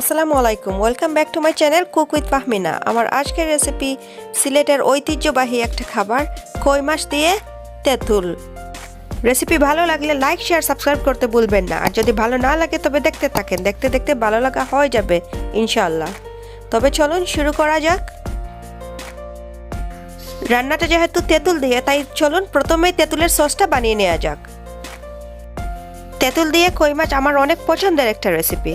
আসসালামু আলাইকুম, welcome back to my channel cook with ফahmina। আমার আজকের রেসিপি সিলেটের ঐতিহ্যবাহী একটা খাবার কই মাছ দিয়ে তেঁতুল। রেসিপি ভালো লাগলে লাইক শেয়ার সাবস্ক্রাইব করতে ভুলবেন না। আর যদি ভালো না লাগে তবে দেখতে থাকেন, দেখতে দেখতে ভালো লাগা হয়ে যাবে ইনশাআল্লাহ। তবে চলুন শুরু করা যাক। রান্নাটা যেহেতু তেঁতুল দিয়ে, তাই চলুন প্রথমেই তেঁতুলের সসটা বানিয়ে নেওয়া যাক। তেঁতুল দিয়ে কই মাছ আমার অনেক পছন্দের একটা রেসিপি।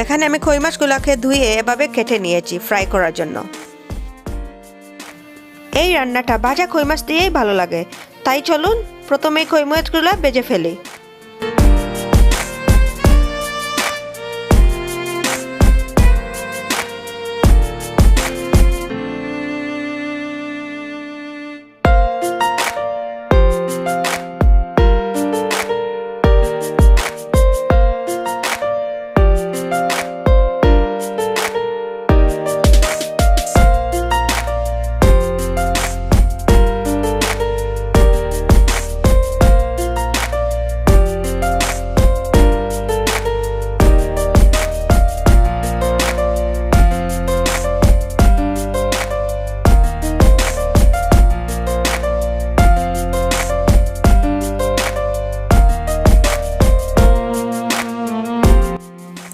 এখানে আমি কই মাছগুলোকে ধুয়ে এভাবে কেটে নিয়েছি ফ্রাই করার জন্য। এই রান্নাটা ভাজা কই মাছ দিয়েই ভালো লাগে, তাই চলুন প্রথমে কই মাছগুলো ভেজে ফেলি।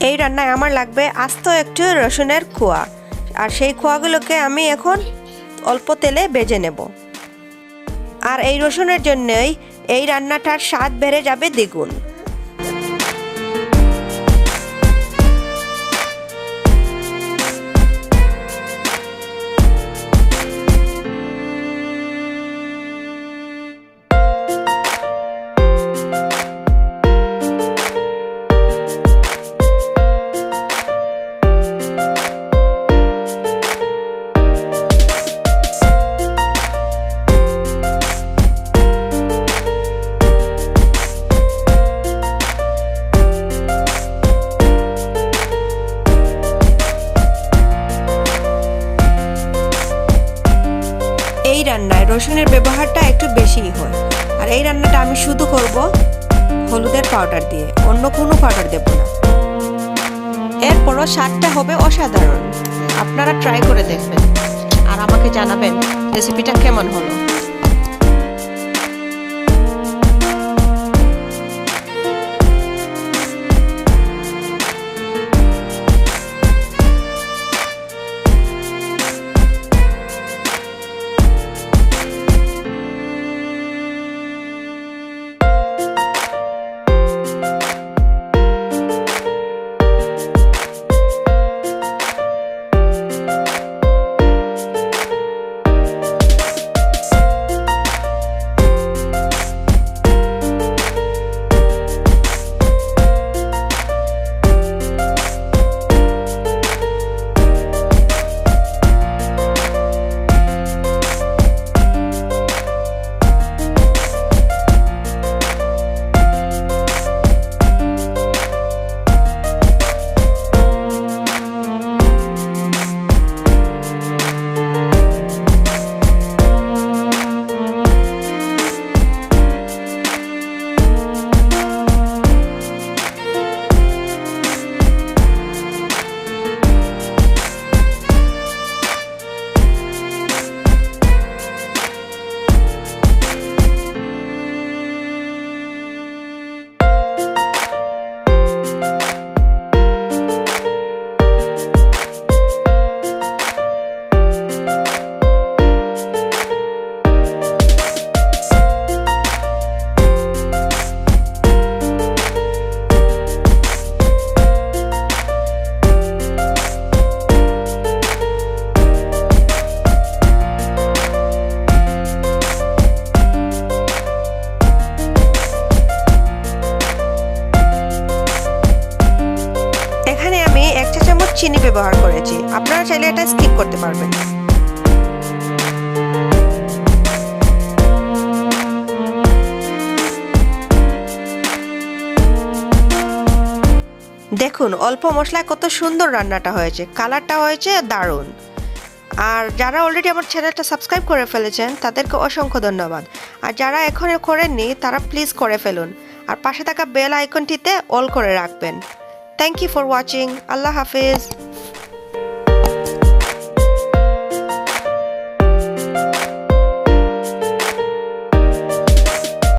এই রান্নায় আমার লাগবে আস্ত একটু রসুনের খোয়া, আর সেই খোয়াগুলোকে আমি এখন অল্প তেলে ভেজে নেব। আর এই রসুনের জন্যই এই রান্নাটার স্বাদ বেড়ে যাবে দ্বিগুণ। এই রান্নায় রসুনের ব্যবহারটা একটু বেশিই হয়। আর এই রান্নাটা আমি শুধু করব হলুদের পাউডার দিয়ে, অন্য কোনো পাউডার দেব না। এরপরও স্বাদটা হবে অসাধারণ। আপনারা ট্রাই করে দেখবেন আর আমাকে জানাবেন রেসিপিটা কেমন হলো। চিনি ব্যবহার করেছি, আপনারা চাইলে এটা স্কিপ করতে পারবেন। দেখুন অল্প মশলায় কত সুন্দর রান্নাটা হয়েছে, কালারটা হয়েছে দারুণ। আর যারা অলরেডি আমার চ্যানেলটা সাবস্ক্রাইব করে ফেলেছেন তাদেরকে অসংখ্য ধন্যবাদ। আর যারা এখনো করেননি তারা প্লিজ করে ফেলুন। আর পাশে থাকা বেল আইকনটিতে অল করে রাখবেন। Thank you for watching. আল্লাহ হাফেজ।